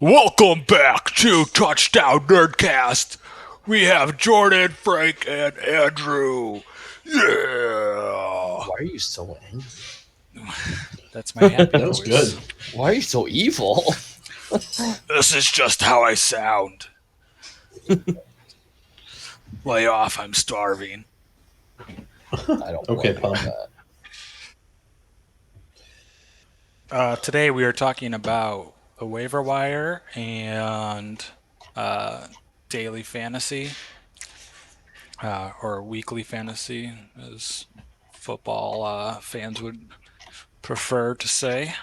Welcome back to Touchdown Nerdcast. We have Jordan, Frank, and Andrew. Yeah. Why are you so angry? That's my happy That was voice. good. Why are you so evil? This is just how I sound. Lay off, I'm starving. I don't Okay, blame you Pump. for Today we are talking about the waiver wire and daily fantasy, or weekly fantasy, as football fans would prefer to say.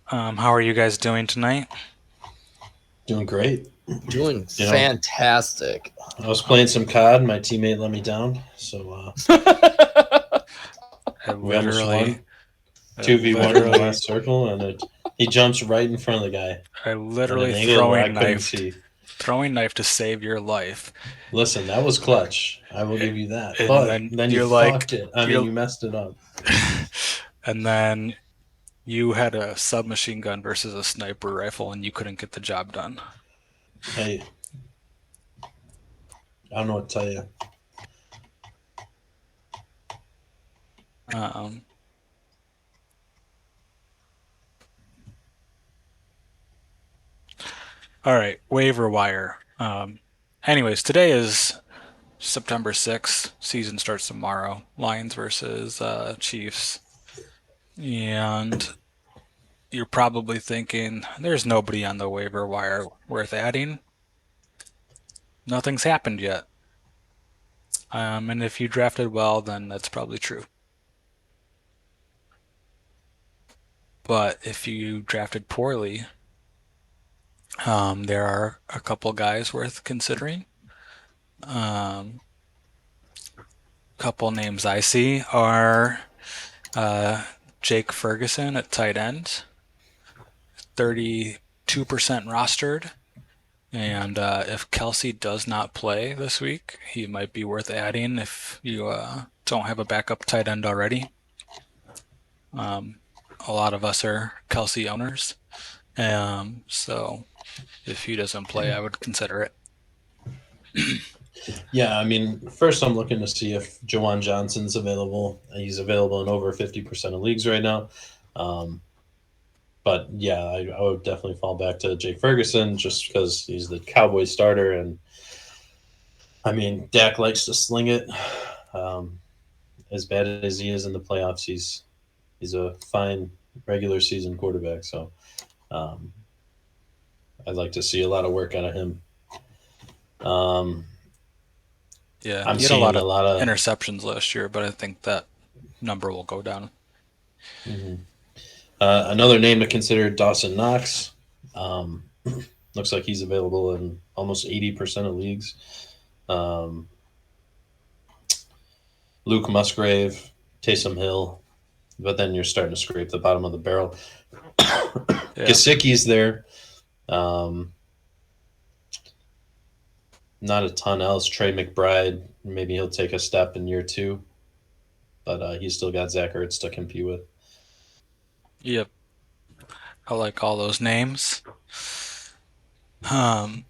How are you guys doing tonight? Doing great. Doing You know, fantastic. I was playing some COD. My teammate let me down, so I we almost literally, won. I 2v1 in the literally, last circle, and he jumps right in front of the guy I at an literally angle where I couldn't see. throwing knife to save your life, Listen, that was clutch. I will give you that. and But then then you you're like, fucked it. I mean, you're, you messed it up. and then you had a submachine gun versus a sniper rifle, and you couldn't get the job done. Hey, I don't know what to tell you. Um, all right, waiver wire. Anyways, today is September 6th. Season starts tomorrow. Lions versus Chiefs. And you're probably thinking, there's nobody on the waiver wire worth adding. Nothing's happened yet. And if you drafted well, then that's probably true. But if you drafted poorly, there are a couple guys worth considering. Um, Couple names I see are Jake Ferguson at tight end, 32% rostered. And if Kelsey does not play this week, he might be worth adding if you don't have a backup tight end already. A lot of us are Kelsey owners. So if he doesn't play, I would consider it. Yeah, I mean, first I'm looking to see if Jawan Johnson's available. He's available in over 50% of leagues right now. Um, But yeah, I would definitely fall back to Jake Ferguson just because he's the Cowboy starter, and I mean Dak likes to sling it. Um, as bad as he is in the playoffs, he's a fine regular season quarterback. So um, I'd like to see a lot of work out of him. Um, Yeah, I'm he had a lot seeing a of lot of interceptions last year, but I think that number will go down. mhm. Another name to consider: Dawson Knox. Um, looks like he's available in almost 80% of leagues. Um, Luke Musgrave, Taysom Hill, but then you're starting to scrape the bottom of the barrel. Yeah, Gesicki's there. Um, not a ton else. Trey McBride, maybe he'll take a step in year two, but he's still got Zach Ertz to compete with. yep. I like all those names. Um,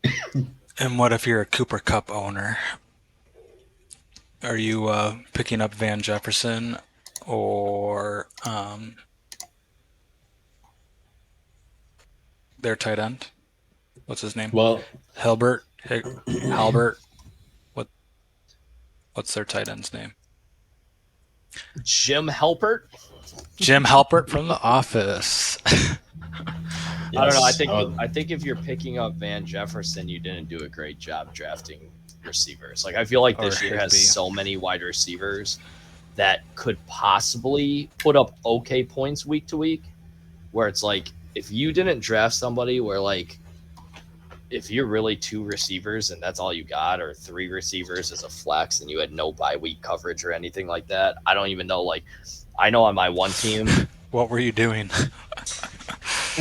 and what if you're a Cooper Cup owner? Are you picking up Van Jefferson or their tight end? What's his name? Well, Hilbert? Halbert? What? What's their tight end's name? Jim Halpert. Jim Halpert from The Office. I don't know. yes, I would. I think if you're picking up Van Jefferson, you didn't do a great job drafting receivers. Like I feel like Or this year has Higby. so many wide receivers that could possibly put up okay points week to week. Where it's like if you didn't draft somebody where like if you're really two receivers and that's all you got, or three receivers as a flex, and you had no bye week coverage or anything like that, I don't even know. Like, I know on my one team. What were you doing?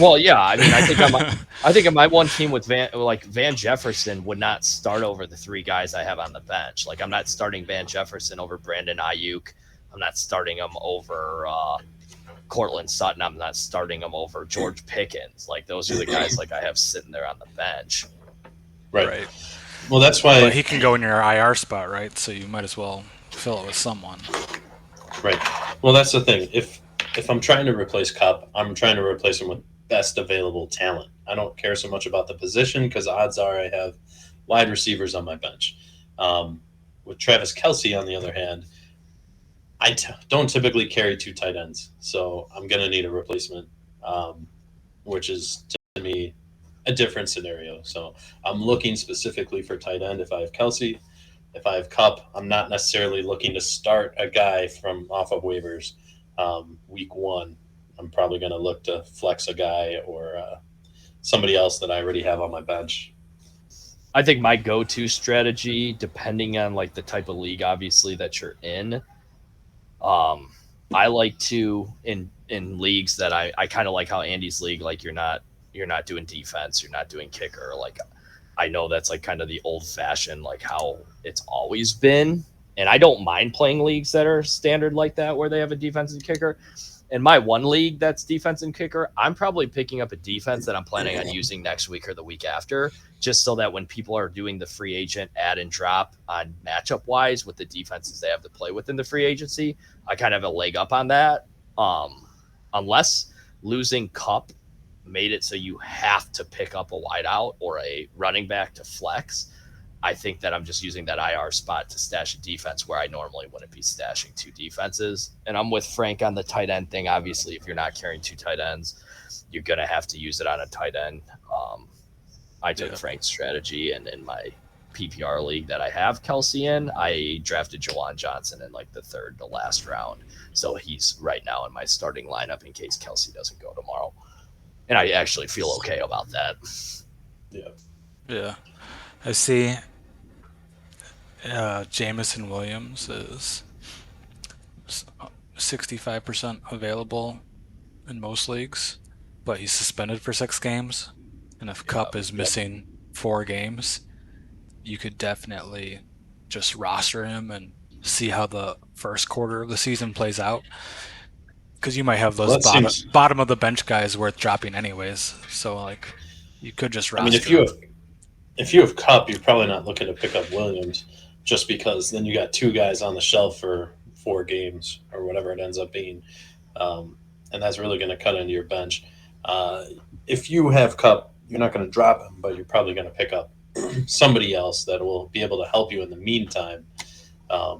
Well, yeah, I mean, I think on my one team with Van Jefferson would not start over the three guys I have on the bench. Like, I'm not starting Van Jefferson over Brandon Ayuk. I'm not starting him over Cortland Sutton, I'm not starting him over George Pickens. Like those are the guys like I have sitting there on the bench. Right. Well, that's But why. he can go in your IR spot, right? So you might as well fill it with someone. Right. Well, that's the thing. If I'm trying to replace Cup, I'm trying to replace him with best available talent. I don't care so much about the position because odds are I have wide receivers on my bench. With Travis Kelce, on the other hand, don't typically carry two tight ends, so I'm going to need a replacement, which is to me a different scenario. So I'm looking specifically for tight end if I have Kelce. If I have Cup, I'm not necessarily looking to start a guy from off of waivers week one. I'm probably going to look to flex a guy or somebody else that I already have on my bench. I think my go-to strategy, depending on like the type of league, obviously that you're in, I like to in leagues that I kind of like how Andy's league, like you're not doing defense, you're not doing kicker. Like I know that's like kind of the old fashioned, like how it's always been. And I don't mind playing leagues that are standard like that, where they have a defensive kicker. In my one league that's defense and kicker, I'm probably picking up a defense that I'm planning on using next week or the week after, just so that when people are doing the free agent add and drop on matchup wise with the defenses they have to play with in the free agency, I kind of have a leg up on that. Unless losing Cup made it so you have to pick up a wideout or a running back to flex, I think that I'm just using that IR spot to stash a defense where I normally wouldn't be stashing two defenses. And I'm with Frank on the tight end thing. Obviously, if you're not carrying two tight ends, you're going to have to use it on a tight end. I took Frank's strategy, and in my PPR league that I have Kelce in, I drafted Juwan Johnson in like the third to last round. So he's right now in my starting lineup in case Kelce doesn't go tomorrow. And I actually feel okay about that. Yeah. I see Jamison Williams is 65% available in most leagues, but he's suspended for 6 games. And if Cup is missing 4 games, you could definitely just roster him and see how the first quarter of the season plays out. Because you might have those bottom of the bench guys worth dropping anyways. So like you could just roster. I mean, if you have Cup, you're probably not looking to pick up Williams, just because then you got two guys on the shelf for 4 games or whatever it ends up being, and that's really going to cut into your bench. If you have Cup, you're not going to drop him, but you're probably going to pick up somebody else that will be able to help you in the meantime. The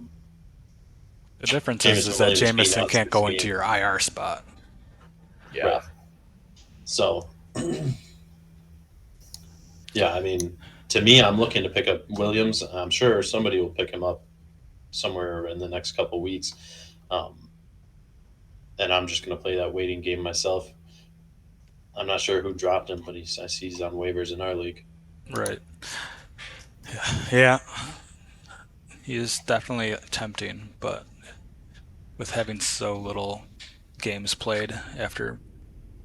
difference is that Jamison can't go into your IR spot. Yeah. Right. So, yeah, I mean, to me, I'm looking to pick up Williams. I'm sure somebody will pick him up somewhere in the next couple weeks. And I'm just going to play that waiting game myself. I'm not sure who dropped him, but I see he's on waivers in our league. Right. Yeah. He is definitely tempting, but with having so little games played after,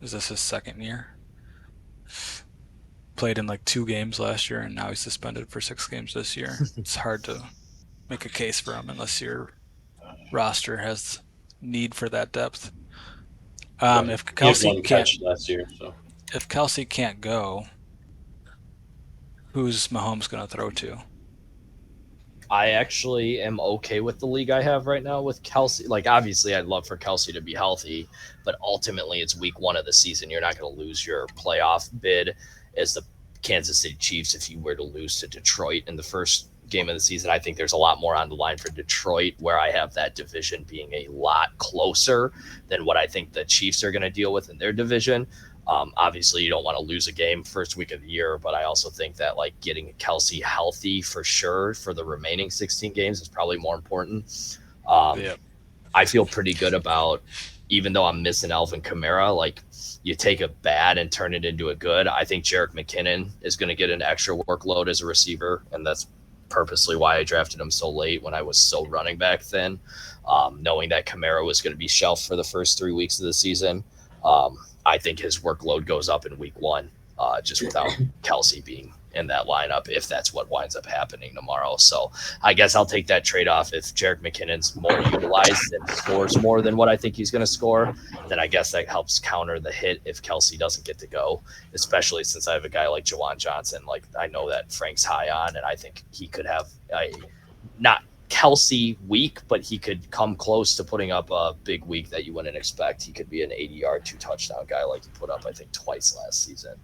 is this his second year? Played in like 2 games last year, and now he's suspended for 6 games this year. It's hard to make a case for him unless your roster has need for that depth. If Kelce can't last year, so if Kelce can't go, who's Mahomes going to throw to? I actually am okay with the league I have right now with Kelce. Like, obviously, I'd love for Kelce to be healthy, but ultimately, it's week 1 of the season. You're not going to lose your playoff bid as the Kansas City Chiefs if you were to lose to Detroit in the first game of the season. I think there's a lot more on the line for Detroit, where I have that division being a lot closer than what I think the Chiefs are going to deal with in their division. Obviously, you don't want to lose a game first week of the year, but I also think that like getting Kelce healthy for sure for the remaining 16 games is probably more important. I feel pretty good about, even though I'm missing Alvin Kamara, like you take a bad and turn it into a good. I think Jerick McKinnon is going to get an extra workload as a receiver, and that's purposely why I drafted him so late when I was so running back thin, knowing that Kamara was going to be shelved for the first 3 weeks of the season. I think his workload goes up in week 1. just without Kelsey being in that lineup if that's what winds up happening tomorrow. So I guess I'll take that trade off. If Jerick McKinnon's more utilized and scores more than what I think he's going to score, then I guess that helps counter the hit if Kelsey doesn't get to go, especially since I have a guy like Juwan Johnson. Like I know that Frank's high on, and I think he could have a not Kelsey week, but he could come close to putting up a big week that you wouldn't expect. He could be an 80-yard, 2-touchdown guy like he put up, I think, twice last season.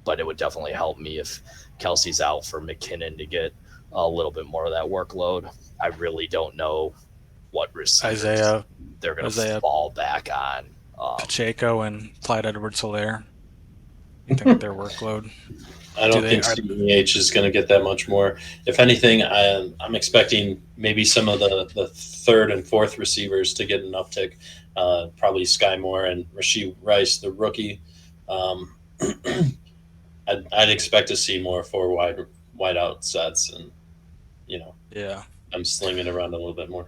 But it would definitely help me if Kelsey's out for McKinnon to get a little bit more of that workload. I really don't know what receivers they're going to fall back on. Pacheco and Clyde Edwards-Helaire. You think their workload? I don't think CEH is going to get that much more. If anything, I'm expecting maybe some of the third and fourth receivers to get an uptick. Probably Sky Moore and Rashee Rice, the rookie. I'd expect to see more four wide out sets, and I'm slinging around a little bit more.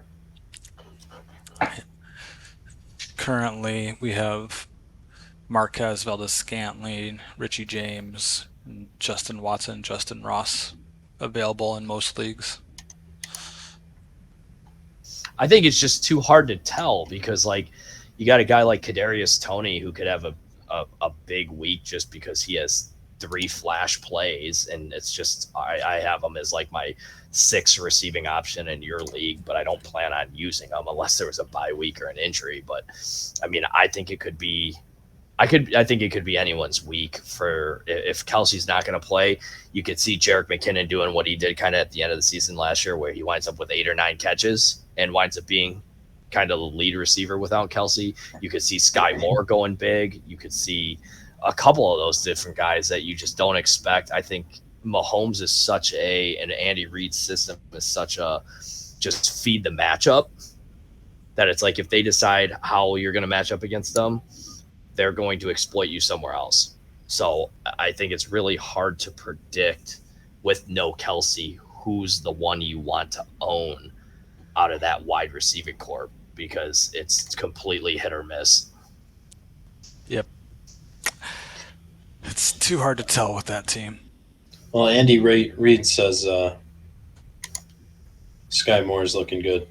Currently, we have Marquez Valdez-Scantling, Richie James, Justin Watson, Justin Ross available in most leagues. I think it's just too hard to tell because, like, you got a guy like Kadarius Toney who could have a big week just because he has 3 flash plays, and it's just I have him as like my 6th receiving option in your league, but I don't plan on using him unless there was a bye week or an injury. But I mean, I think it could be anyone's week for if Kelsey's not going to play. You could see Jerick McKinnon doing what he did kind of at the end of the season last year, where he winds up with 8 or 9 catches and winds up being kind of the lead receiver without Kelsey. You could see Sky Moore going big. You could see a couple of those different guys that you just don't expect. I think Mahomes is and Andy Reid's system is such a just feed the matchup that it's like if they decide how you're going to match up against them, they're going to exploit you somewhere else. So I think it's really hard to predict with no Kelsey who's the one you want to own out of that wide receiving corps because it's completely hit or miss. Yep. It's too hard to tell with that team. Well, Andy Reid says Sky Moore is looking good.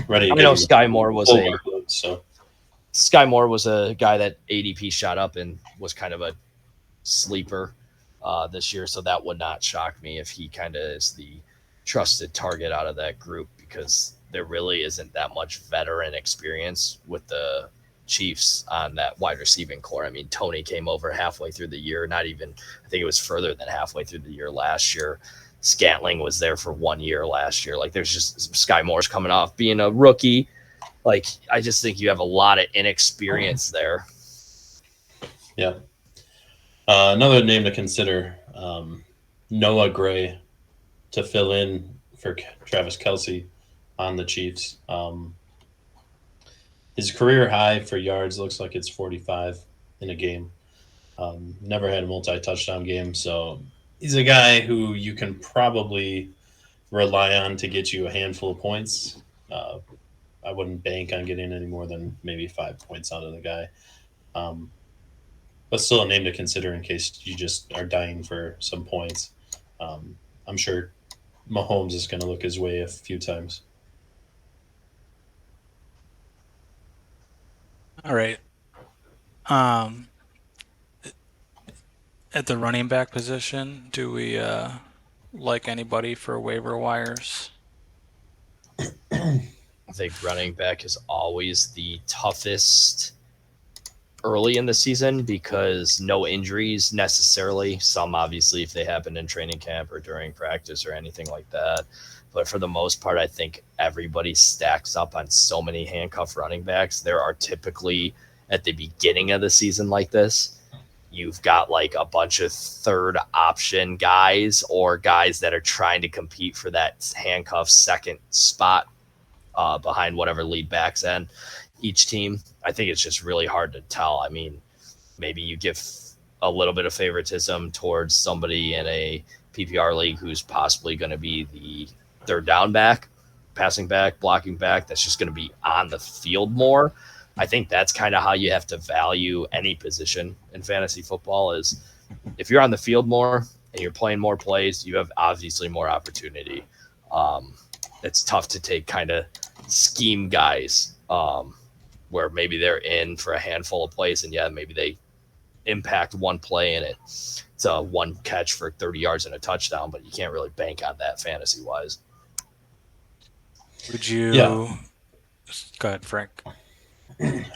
Ready. I know Sky Moore was Sky Moore was a guy that ADP shot up and was kind of a sleeper this year, so that would not shock me if he kind of is the trusted target out of that group because there really isn't that much veteran experience with the Chiefs on that wide receiving core. I mean, Toney came over halfway through the year, not even, I think it was further than halfway through the year last year. Scantling was there for 1 year last year. Like there's just Sky Moore's coming off being a rookie. Like, I just think you have a lot of inexperience there. Yeah. Another name to consider, Noah Gray to fill in for Travis Kelce on the Chiefs. His career high for yards looks like it's 45 in a game. Never had a multi-touchdown game, so he's a guy who you can probably rely on to get you a handful of points. I wouldn't bank on getting any more than maybe 5 points out of the guy. But still a name to consider in case you just are dying for some points. I'm sure Mahomes is going to look his way a few times. All right. At the running back position, do we like anybody for waiver wires? I think running back is always the toughest early in the season because no injuries necessarily. Some obviously if they happen in training camp or during practice or anything like that. But for the most part, I think everybody stacks up on so many handcuff running backs. There are typically at the beginning of the season like this, you've got like a bunch of third option guys or guys that are trying to compete for that handcuff second spot behind whatever lead back's in each team. I think it's just really hard to tell. I mean, maybe you give a little bit of favoritism towards somebody in a PPR league who's possibly going to be the third down back, passing back, blocking back. That's just going to be on the field more. I think that's kind of how you have to value any position in fantasy football is if you're on the field more and you're playing more plays, you have obviously more opportunity. Um, it's tough to take kind of scheme guys where maybe they're in for a handful of plays and yeah, maybe they impact one play and it's a one catch for 30 yards and a touchdown, but you can't really bank on that fantasy wise. Would Yeah, you go ahead, Frank?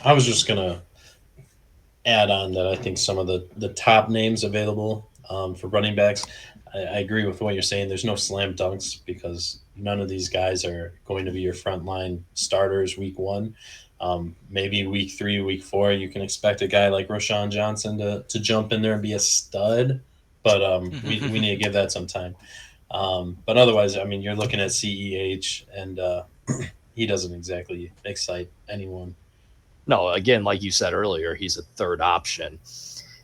I was just gonna add on that I think some of the top names available for running backs. I agree with what you're saying. There's no slam dunks because none of these guys are going to be your frontline starters week one. Maybe week three, week four, you can expect a guy like Rashawn Johnson to jump in there and be a stud, but we need to give that some time. But otherwise, I mean, you're looking at CEH, and he doesn't exactly excite anyone. No, again, like you said earlier, he's a third option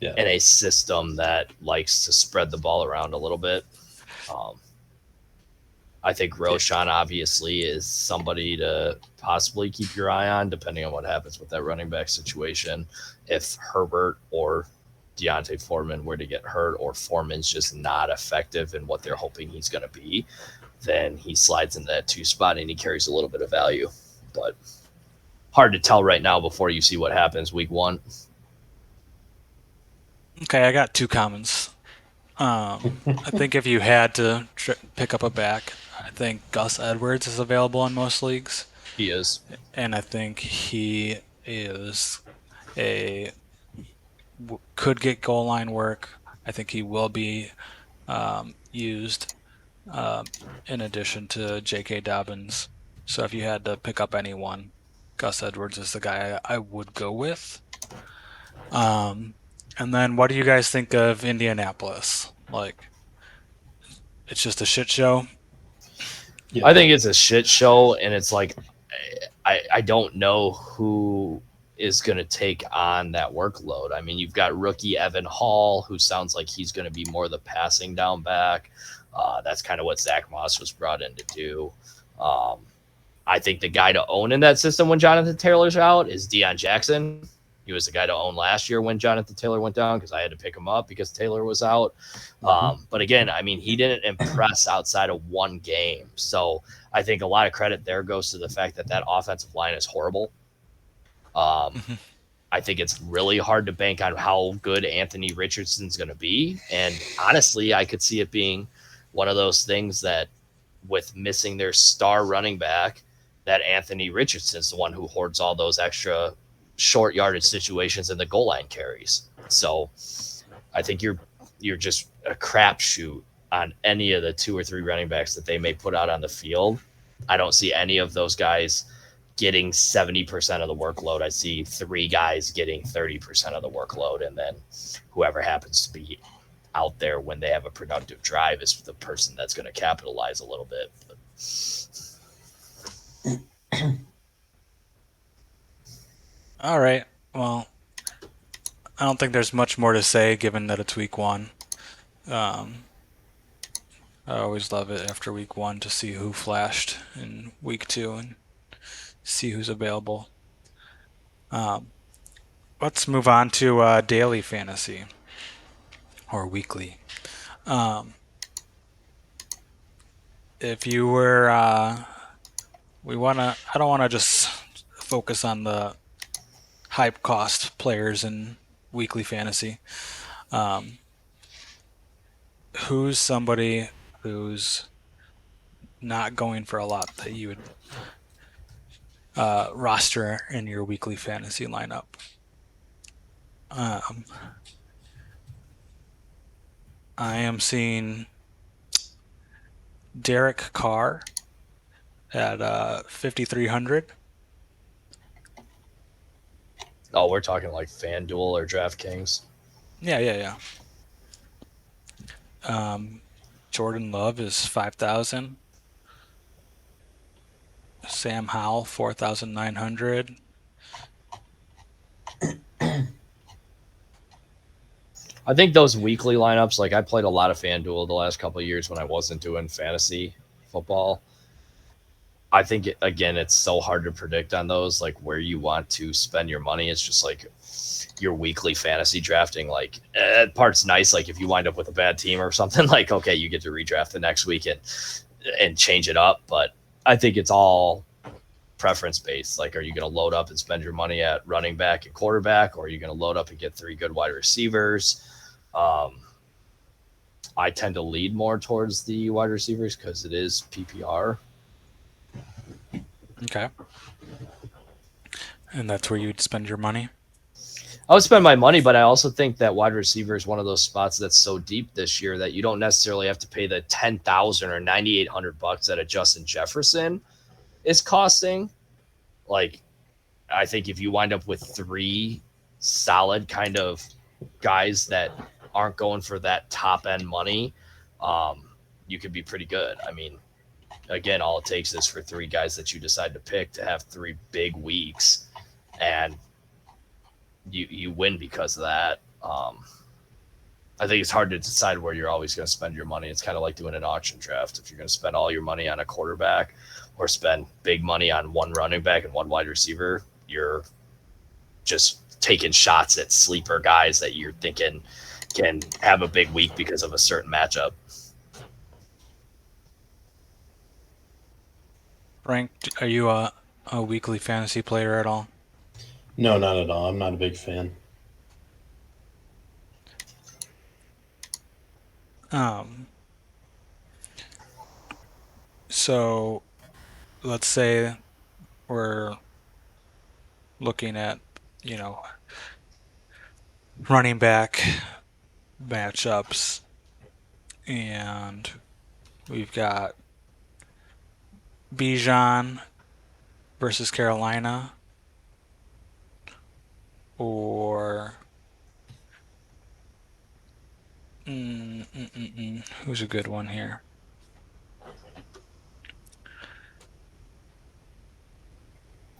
Yeah. in a system that likes to spread the ball around a little bit. Um, I think Roshan obviously is somebody to possibly keep your eye on, depending on what happens with that running back situation. If Herbert or Deontay Foreman were to get hurt, or Foreman's just not effective in what they're hoping he's going to be, then he slides in that 2 spot and he carries a little bit of value. But hard to tell right now before you see what happens week one. Okay, I got two comments. I think if you had to pick up a back, I think Gus Edwards is available in most leagues, He is. and I think he is a could get goal line work. I think he will be used in addition to J.K. Dobbins. So if you had to pick up anyone, Gus Edwards is the guy I would go with. And then what do you guys think of Indianapolis? Like, it's just a shit show. Yeah. I think it's a shit show, and it's like I don't know who is going to take on that workload. I mean, you've got rookie Evan Hall, who sounds like he's going to be more the passing down back. That's kind of what Zach Moss was brought in to do. I think the guy to own in that system when Jonathan Taylor's out is Deion Jackson. He was the guy to own last year when Jonathan Taylor went down because I had to pick him up because Taylor was out. But again, I mean, he didn't impress outside of one game. So I think a lot of credit there goes to the fact that offensive line is horrible. I think it's really hard to bank on how good Anthony Richardson's going to be. And honestly, I could see it being one of those things that with missing their star running back, that Anthony Richardson's the one who hoards all those extra short yardage situations and the goal line carries. So I think you're just a crapshoot on any of the 2 or 3 running backs that they may put out on the field. I don't see any of those guys getting 70% of the workload. I see 3 guys getting 30% of the workload, and then whoever happens to be out there when they have a productive drive is the person that's going to capitalize a little bit. All right. Well, I don't think there's much more to say given that it's week one. I always love it after week one to see who flashed in week two and see who's available. Let's move on to daily fantasy or weekly. If you were, I don't want to just focus on the hype cost players in weekly fantasy. Who's somebody who's not going for a lot that you would roster in your weekly fantasy lineup? I am seeing Derek Carr at 5,300. Oh, we're talking like FanDuel or DraftKings. Yeah. Jordan Love is 5,000. Sam Howell 4,900. I think those weekly lineups, like I played a lot of FanDuel the last couple of years when I wasn't doing fantasy football. I think again, it's so hard to predict on those, like where you want to spend your money. It's just like your weekly fantasy drafting. Like that part's nice. Like if you wind up with a bad team or something, like okay, you get to redraft the next week and change it up. But I think it's all preference based. Like, are you going to load up and spend your money at running back and quarterback, or are you going to load up and get 3 good wide receivers? Um, I tend to lead more towards the wide receivers because it is PPR. Okay. And that's where you'd spend your money? I would spend my money, but I also think that wide receiver is one of those spots that's so deep this year that you don't necessarily have to pay the 10,000 or $9,800 that a Justin Jefferson is costing. Like, I think if you wind up with 3 solid kind of guys that aren't going for that top end money, um, you could be pretty good. I mean, again, all it takes is for 3 guys that you decide to pick to have 3 big weeks, and you win because of that. I think it's hard to decide where you're always going to spend your money. It's kind of like doing an auction draft. If you're going to spend all your money on a quarterback or spend big money on one running back and one wide receiver, you're just taking shots at sleeper guys that you're thinking can have a big week because of a certain matchup. Frank, are you a weekly fantasy player at all? No, not at all. I'm not a big fan. Um, so let's say we're looking at, you know, running back matchups, and we've got Bijan versus Carolina, or who's a good one here?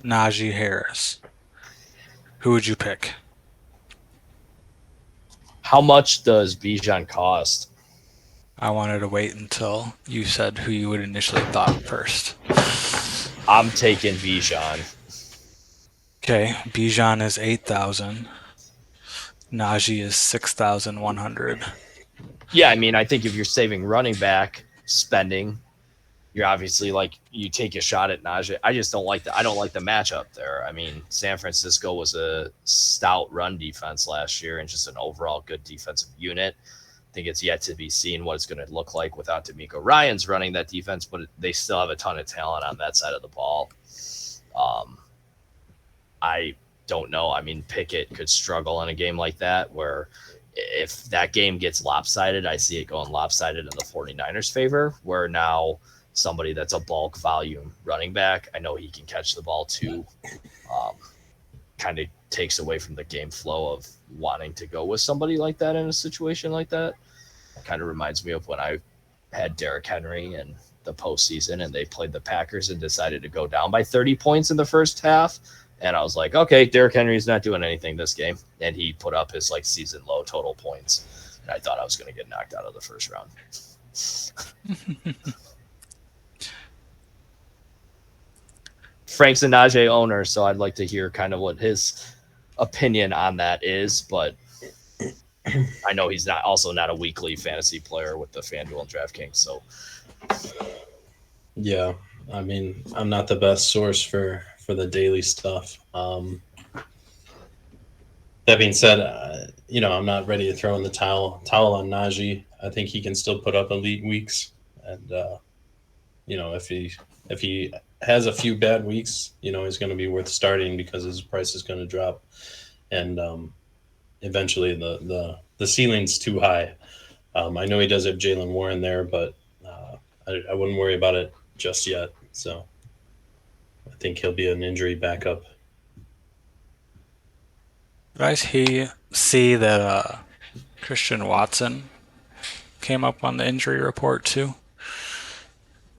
Najee Harris. Who would you pick? How much does Bijan cost? I wanted to wait until you said who you would initially thought first. I'm taking Bijan. Okay, Bijan is 8,000. Najee is 6,100. Yeah, I mean, I think if you're saving running back spending, you're obviously like you take a shot at Najee. I just don't like the matchup there. I mean, San Francisco was a stout run defense last year and just an overall good defensive unit. I think it's yet to be seen what it's going to look like without D'Amico Ryans running that defense, but they still have a ton of talent on that side of the ball. I don't know. I mean, Pickett could struggle in a game like that where if that game gets lopsided, I see it going lopsided in the 49ers' favor, where now somebody that's a bulk volume running back, I know he can catch the ball too, kind of takes away from the game flow of wanting to go with somebody like that in a situation like that. Kind of reminds me of when I had Derrick Henry in the postseason and they played the Packers and decided to go down by 30 points in the first half. And I was like, okay, Derrick Henry's not doing anything this game. And he put up his like season low total points. And I thought I was going to get knocked out of the first round. Frank's a Najee owner, so I'd like to hear kind of what his opinion on that is. But I know he's not a weekly fantasy player with the FanDuel and DraftKings. So Yeah, I mean, I'm not the best source for the daily stuff. That being said, I'm not ready to throw in the towel on Najee. I think he can still put up elite weeks, and if he has a few bad weeks, he's going to be worth starting because his price is going to drop, and eventually the ceiling's too high. I know he does have Jalen Warren there, but I wouldn't worry about it just yet. So I think he'll be an injury backup. Did I see that Christian Watson came up on the injury report too?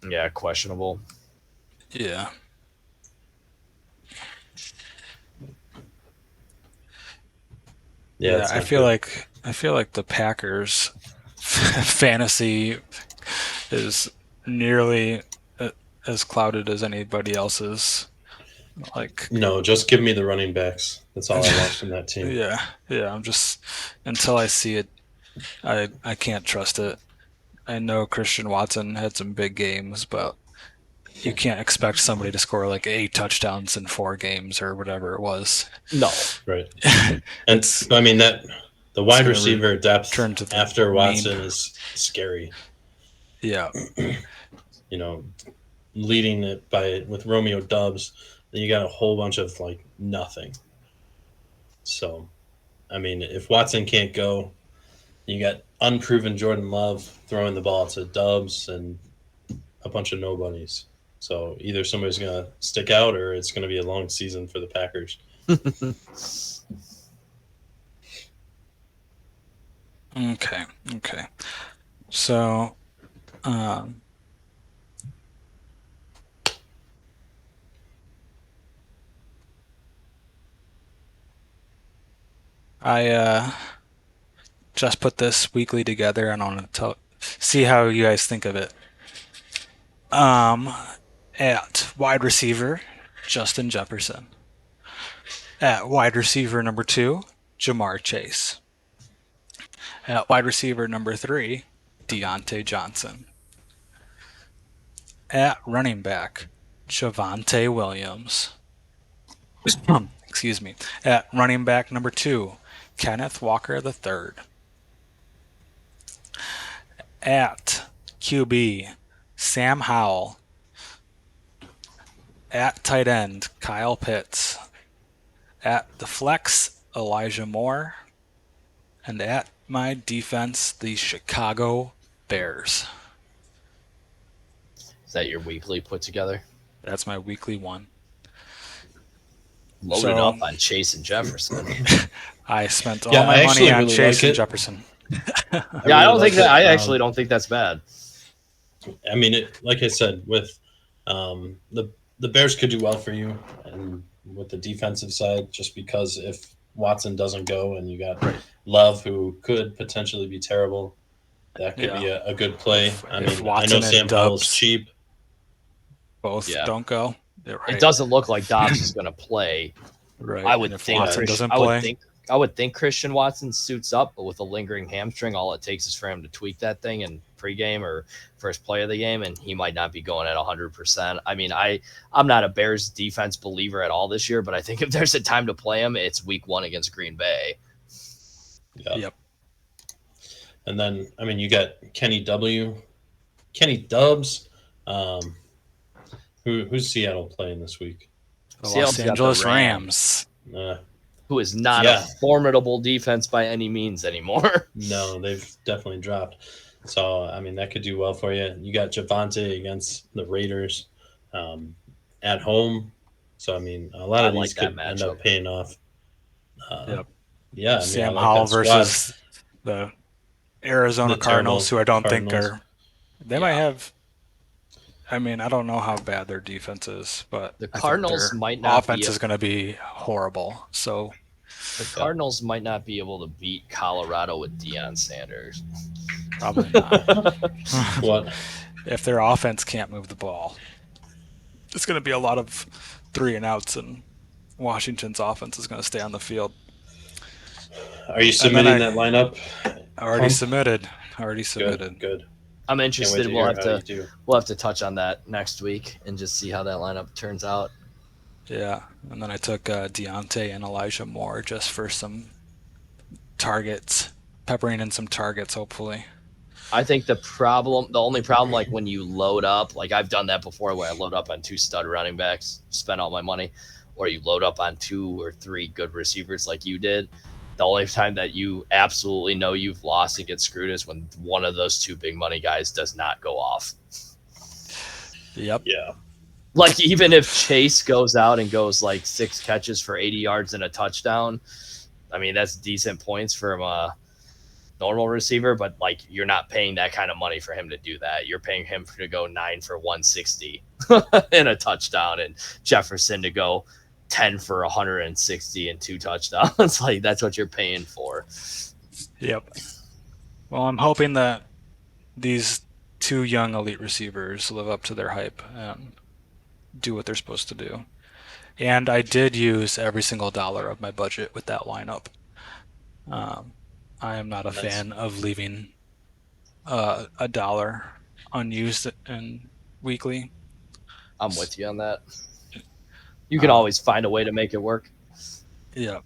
yeah, questionable. Yeah. Yeah, I feel like the Packers fantasy is nearly as clouded as anybody else's. Like, No, just give me the running backs. That's all I want from that team. yeah, I'm just until I see it, I can't trust it. I know Christian Watson had some big games, but you can't expect somebody to score like 8 touchdowns in 4 games or whatever it was. No. Right. And it's I mean that the it's wide gonna receiver depth turn to the after mean. Watson is scary. Yeah, You know, leading it by with Romeo Dubs, then you got a whole bunch of like nothing. So, I mean, if Watson can't go, you got unproven Jordan Love throwing the ball to Dubs and a bunch of nobodies. So either somebody's going to stick out or it's going to be a long season for the Packers. okay. So, I just put this weekly together and I want to see how you guys think of it. At wide receiver, Justin Jefferson. At wide receiver number 2, Jamar Chase. At wide receiver number 3, Deontay Johnson. At running back, Javonte Williams. Excuse me. At running back number 2, Kenneth Walker III. At QB, Sam Howell. At tight end, Kyle Pitts. At the flex, Elijah Moore. And at my defense, the Chicago Bears. Is that your weekly put together? That's my weekly one. Loaded up on Chase and Jefferson. I spent all my money on Chase and Jefferson. I don't think that. I actually don't think that's bad. I mean, like I said, with the Bears could do well for you, and with the defensive side, just because if Watson doesn't go and you got Love, who could potentially be terrible, that could be a good play. I know Sam Howell's cheap. Both don't go. Right. It doesn't look like Dobbs is going to play. Right. I would think Christian Watson suits up, but with a lingering hamstring, all it takes is for him to tweak that thing in pregame or first play of the game, and he might not be going at 100%. I mean, I'm not a Bears defense believer at all this year, but I think if there's a time to play him, it's week 1 against Green Bay. Yep. And then, I mean, you got Kenny Dubs. Who's Seattle playing this week? The Los Angeles Rams. Who is not a formidable defense by any means anymore. No, they've definitely dropped. So, I mean, that could do well for you. You got Javonte against the Raiders at home. So, I mean, a lot of these could end up paying off. Yeah, I mean, Sam Howell versus the Arizona Cardinals, who I don't think are. They might have. I mean, I don't know how bad their defense is, but the Cardinals might not. Offense is going to be horrible. So the Cardinals might not be able to beat Colorado with Deion Sanders. Probably not. What? If their offense can't move the ball, it's going to be a lot of 3 and outs, and Washington's offense is going to stay on the field. Are you submitting that lineup? Already submitted. Good. I'm interested. We'll have to touch on that next week and just see how that lineup turns out. Yeah, and then I took Deontay and Elijah Moore just for some targets, peppering in some targets, hopefully. I think the only problem, like when you load up, like I've done that before where I load up on 2 stud running backs, spend all my money, or you load up on 2 or 3 good receivers like you did. The only time that you absolutely know you've lost and get screwed is when one of those 2 big money guys does not go off. Yep. Yeah. Like even if Chase goes out and goes like 6 catches for 80 yards and a touchdown, I mean, that's decent points from a normal receiver, but like you're not paying that kind of money for him to do that. You're paying him to go 9 for 160 and a touchdown, and Jefferson to go 10 for 160 and 2 touchdowns. Like that's what you're paying for. Yep. Well, I'm hoping that these two young elite receivers live up to their hype and do what they're supposed to do. And I did use every single dollar of my budget with that lineup. Um, I am not a Nice. fan of leaving a dollar unused in weekly. I'm with you on that. You can Uh, always find a way to make it work. yeah.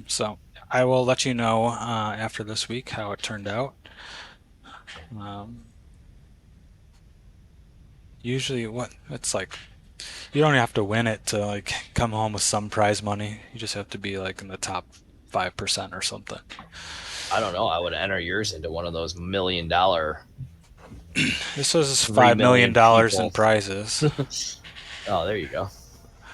So I will let you know after this week how it turned out. Um, usually, what it's like, you don't have to win it to like come home with some prize money. You just have to be like in the top 5% or something. I don't know. I would enter yours into one of those $1 million, This was 3 million $5 million in people. prizes. Oh, there you go.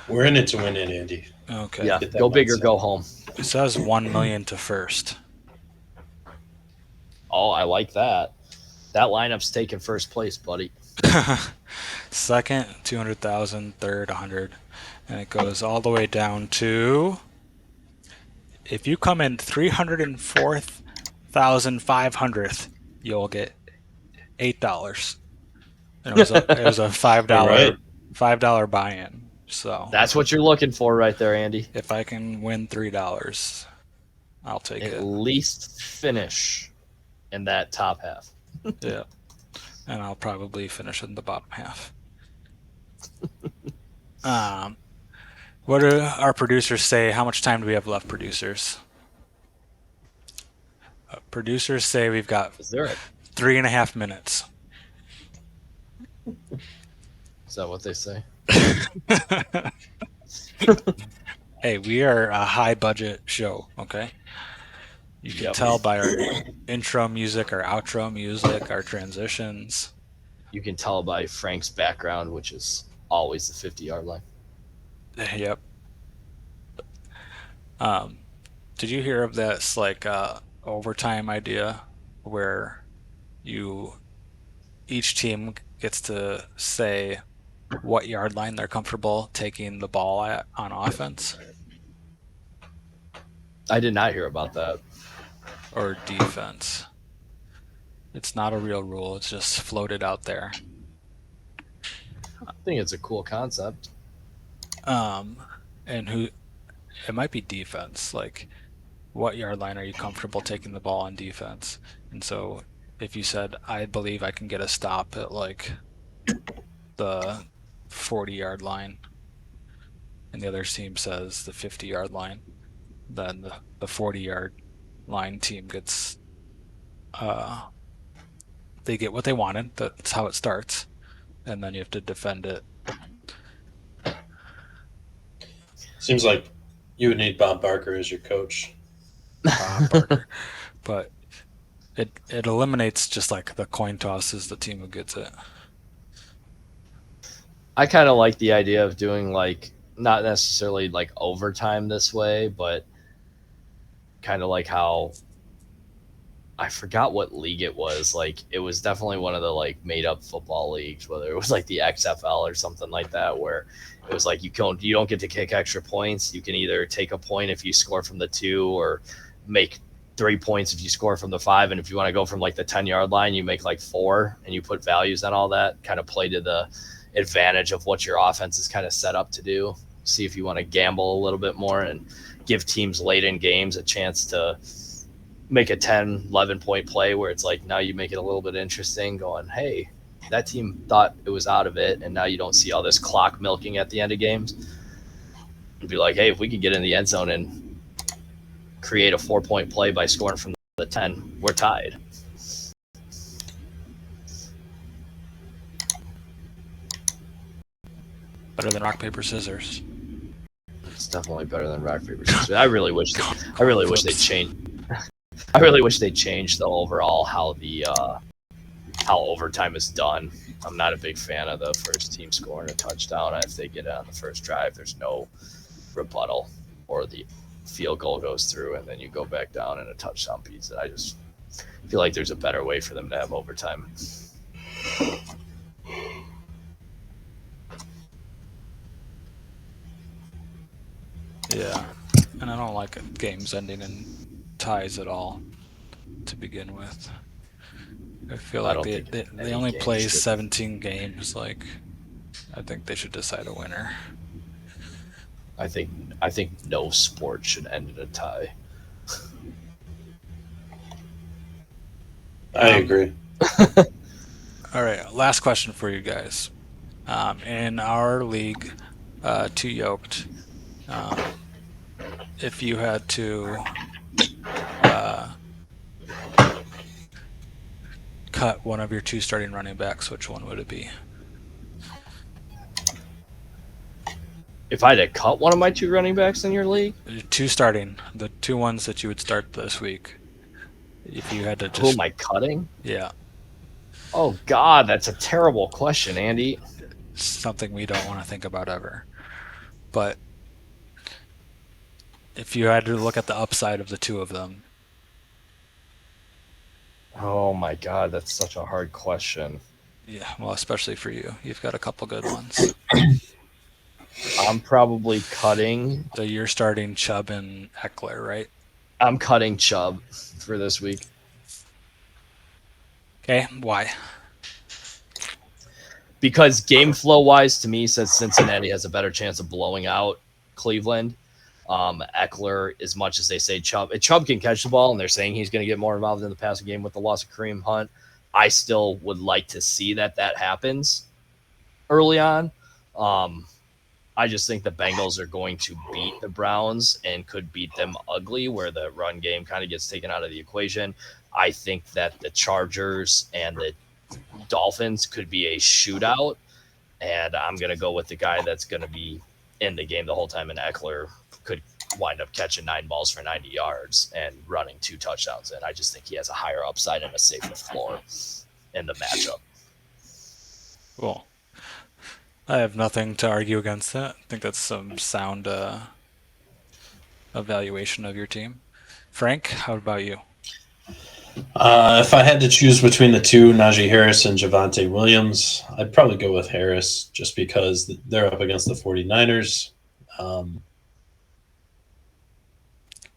We're in it to win it, Andy. Okay. Yeah, Get that go big or mindset. go home. It says 1 million to first. Oh, I like that. That lineup's taking first place, buddy. Second, 200,000, third, 100. And it goes all the way down to if you come in 304,500th, you'll get $8. And it was a five All right. dollar $5 buy-in. So That's what you're looking for right there, Andy. if I can win $3, I'll take At it. least finish in that top half. Yeah. And I'll probably finish in the bottom half. What do our producers say? How much time do we have left, producers? Producers say we've got Is there a 3.5 minutes. Is that what they say? Hey, we are a high budget show, okay? You can Yep. tell by our intro music, our outro music, our transitions. You can tell by Frank's background, which is always the 50-yard line. Yep. Did you hear of this like overtime idea where you each team gets to say what yard line they're comfortable taking the ball at on offense I did not hear about that. or defense? It's not a real rule, it's just floated out there. I think it's a cool concept. And who it might be defense, like what yard line are you comfortable taking the ball on defense? And so if you said, I believe I can get a stop at like the 40-yard line, and the other team says the 50-yard line, then the 40-yard line team gets they get what they wanted. That's how it starts, and then you have to defend it. Seems like you would need Bob Barker as your coach. Bob Barker, but it eliminates just like the coin toss is the team who gets it. I kind of like the idea of doing like not necessarily like overtime this way, but kind of like how I forgot what league it was. Like it was definitely one of the like made up football leagues, whether it was like the XFL or something like that, where it was like you don't get to kick extra points. You can either take a point if you score from the 2, or make 3 points if you score from the 5. And if you want to go from like the 10-yard line, you make like 4, and you put values on all that. Kind of play to the advantage of what your offense is kind of set up to do. See if you want to gamble a little bit more and give teams late in games a chance to make a 10, 11-point play where it's like now you make it a little bit interesting going, hey, that team thought it was out of it, and now you don't see all this clock milking at the end of games. And be like, hey, if we can get in the end zone and create a 4-point play by scoring from the 10, we're tied. Better than rock paper scissors. It's definitely better than rock paper scissors. I really wish they changed. I really wish they changed the overall how overtime is done. I'm not a big fan of the first team scoring a touchdown. If they get it on the first drive, there's no rebuttal, or the field goal goes through and then you go back down and a touchdown piece. I just feel like there's a better way for them to have overtime. Yeah, and I don't like games ending in ties at all to begin with. I feel I like don't think they any only game play should. 17 games. Like, I think they should decide a winner. I think I think no sport should end in a tie. I Um, agree. all right, last question for you guys. In our league, two yoked, um, if you had to uh, cut one of your two starting running backs, which one would it be? If I had to cut one of my two running backs in your league, Two starting, the two ones that you would start this week. If you had to who just, am I cutting? yeah, Oh God, that's a terrible question, Andy. something we don't want to think about ever. But if you had to look at the upside of the two of them, Oh my God, that's such a hard question. yeah, well, especially for you, you've got a couple good ones. I'm probably cutting. So you're starting Chubb and Eckler, right? I'm cutting Chubb for this week Okay, why? because game flow wise, to me, says Cincinnati has a better chance of blowing out Cleveland. Eckler, as much as they say Chubb can catch the ball, and they're saying he's going to get more involved in the passing game with the loss of Kareem Hunt. I still would like to see that happens early on. Um, I just think the Bengals are going to beat the Browns and could beat them ugly, where the run game kind of gets taken out of the equation. I think that the Chargers and the Dolphins could be a shootout, and I'm going to go with the guy that's going to be in the game the whole time, and Eckler could wind up catching 9 balls for 90 yards and running 2 touchdowns. And I just think he has a higher upside and a safer floor in the matchup. Cool. I have nothing to argue against that. I think that's some sound evaluation of your team. Frank, how about you? If I had to choose between the two, Najee Harris and Javante Williams, I'd probably go with Harris just because they're up against the 49ers. Um,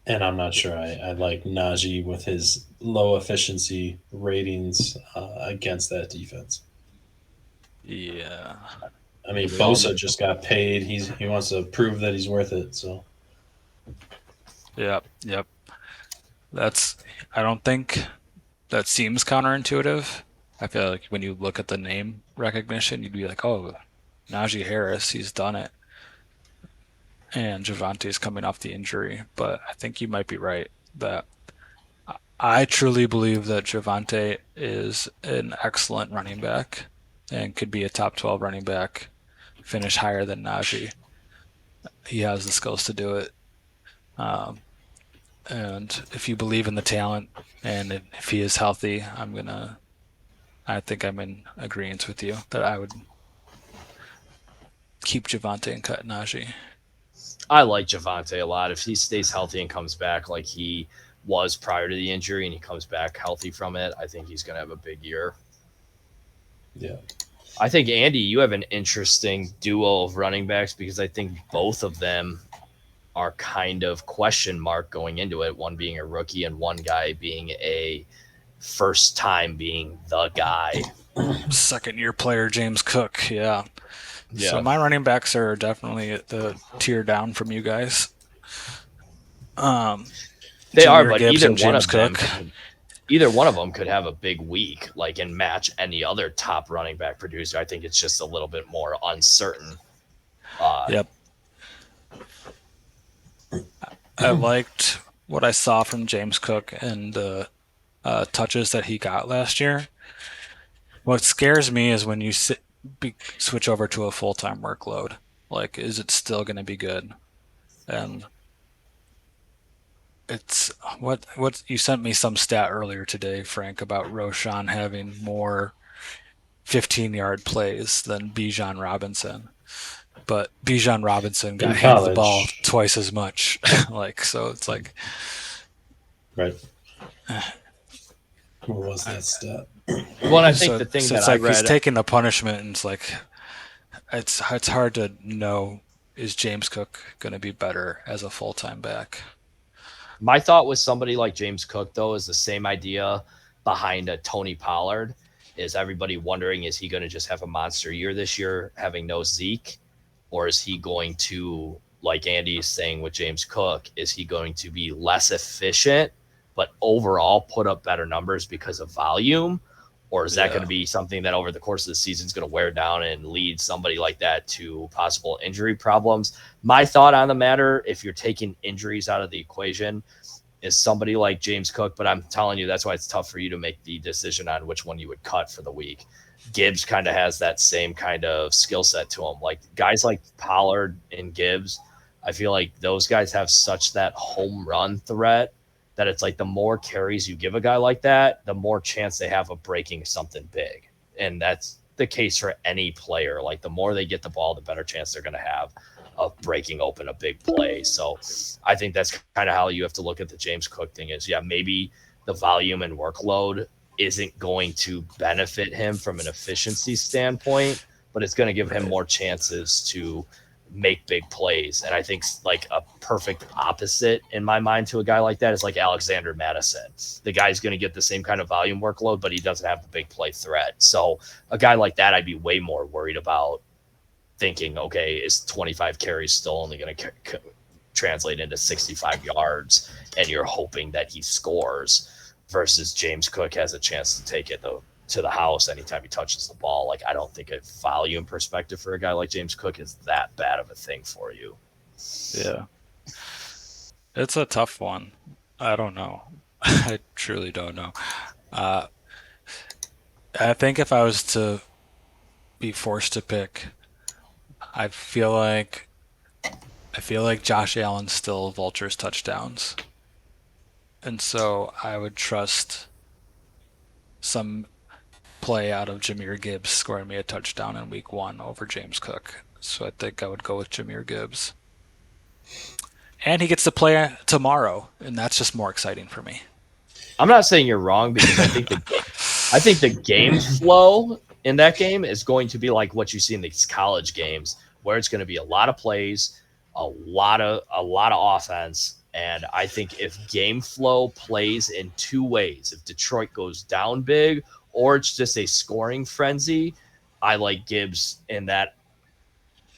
and I'm not sure I like Najee with his low efficiency ratings against that defense. Yeah. I mean, We all know. Bosa just got paid. He wants to prove that he's worth it. So Yep. Yep. That's, I don't think that seems counterintuitive. I feel like when you look at the name recognition, you'd be like, oh, Najee Harris, he's done it. And Javante's coming off the injury. But I think you might be right that I truly believe that Javante is an excellent running back and could be a top 12 running back, finish higher than Najee. He has the skills to do it. Um, and if you believe in the talent and if he is healthy, I think I'm in agreement with you that I would keep Javante and cut Najee. I like Javante a lot. If he stays healthy and comes back like he was prior to the injury and he comes back healthy from it, I think he's going to have a big year. yeah, I think, Andy, you have an interesting duo of running backs because I think both of them are kind of question mark going into it. One being a rookie and one guy being a first time being the guy. Second year player James Cook, yeah. So Yeah. my running backs are definitely at the tier down from you guys. Um, They are, Jameer but Gibbs and James Cook. either one of them could have a big week, like and match any other top running back producer. I think it's just a little bit more uncertain. Yep. I liked what I saw from James Cook and the touches that he got last year. What scares me is when you switch over to a full-time workload. Like, is it still going to be good? And it's what you sent me some stat earlier today, Frank, about Roshan having more 15-yard plays than Bijan Robinson. But Bijan Robinson in got handed the ball college, twice as much. Like, so it's like, right? What was I, that stat? Well, I think so the thing so that it's I like he's read, taking the punishment, and it's like it's hard to know, is James Cook going to be better as a full-time back? my thought with somebody like James Cook, though, is the same idea behind a Tony Pollard is everybody wondering, is he going to just have a monster year this year, having no Zeke? Or is he going to, like Andy is saying with James Cook, is he going to be less efficient, but overall put up better numbers because of volume? Or is that going to be something that over the course of the season is going to wear down and lead somebody like that to possible injury problems? My thought on the matter, if you're taking injuries out of the equation, is somebody like James Cook, but I'm telling you, that's why it's tough for you to make the decision on which one you would cut for the week. Gibbs kind of has that same kind of skill set to him. Like guys like Pollard and Gibbs, I feel like those guys have such that home run threat that it's like the more carries you give a guy like that, the more chance they have of breaking something big. And that's the case for any player. Like the more they get the ball, the better chance they're going to have of breaking open a big play. So I think that's kind of how you have to look at the James Cook thing is, yeah, maybe the volume and workload isn't going to benefit him from an efficiency standpoint, but it's going to give him more chances to make big plays. And I think like a perfect opposite in my mind to a guy like that is like Alexander Madison. The guy's going to get the same kind of volume workload, but he doesn't have the big play threat. So a guy like that, I'd be way more worried about thinking, okay, is 25 carries still only going to translate into 65 yards and you're hoping that he scores versus James Cook has a chance to take it to the house anytime he touches the ball. Like I don't think a volume perspective for a guy like James Cook is that bad of a thing for you. Yeah. It's a tough one. I don't know. I truly don't know. I think if I was to be forced to pick, I feel like Josh Allen still vultures touchdowns. And so I would trust some play out of Jahmyr Gibbs scoring me a touchdown in week 1 over James Cook. So I think I would go with Jahmyr Gibbs. And he gets to play tomorrow, and that's just more exciting for me. I'm not saying you're wrong because I think the game flow in that game is going to be like what you see in these college games, where it's going to be a lot of plays, a lot of offense. And I think if game flow plays in two ways, if Detroit goes down big or it's just a scoring frenzy, I like Gibbs in that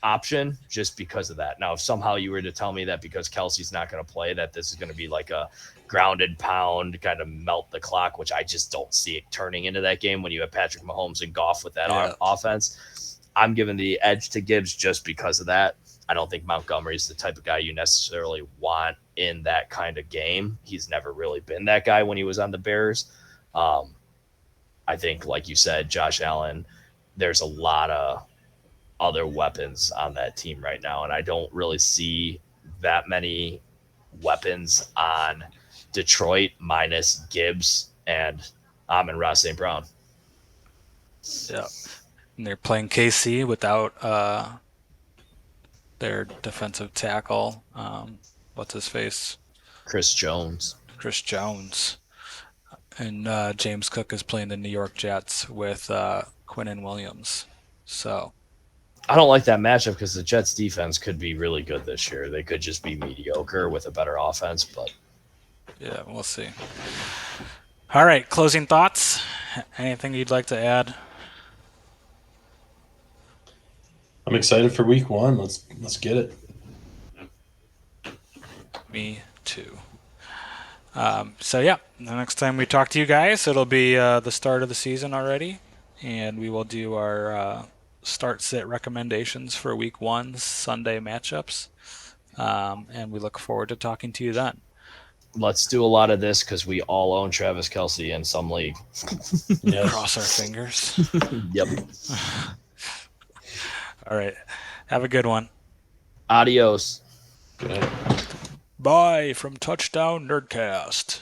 option just because of that. Now, if somehow you were to tell me that because Kelsey's not going to play, that this is going to be like a grounded pound, kind of melt the clock, which I just don't see it turning into that game when you have Patrick Mahomes and Goff with that offense. I'm giving the edge to Gibbs just because of that. I don't think Montgomery's the type of guy you necessarily want in that kind of game. He's never really been that guy when he was on the Bears. I think, like you said, Josh Allen, there's a lot of other weapons on that team right now, and I don't really see that many weapons on Detroit minus Gibbs and Amon-Ra St. Brown. Yeah. And they're playing KC without their defensive tackle. What's his face? Chris Jones. And James Cook is playing the New York Jets with Quinnen Williams. So I don't like that matchup because the Jets defense could be really good this year. They could just be mediocre with a better offense, but yeah, we'll see. All right, closing thoughts. Anything you'd like to add? I'm excited for week 1. Let's get it. Me too. So yeah, the next time we talk to you guys, it'll be the start of the season already, and we will do our start sit recommendations for week 1's Sunday matchups, and we look forward to talking to you then. let's do a lot of this because we all own Travis Kelce in some league. Yes. Cross our fingers. Yep. All right. Have a good one. Adios. Good night. Bye from Touchdown Nerdcast.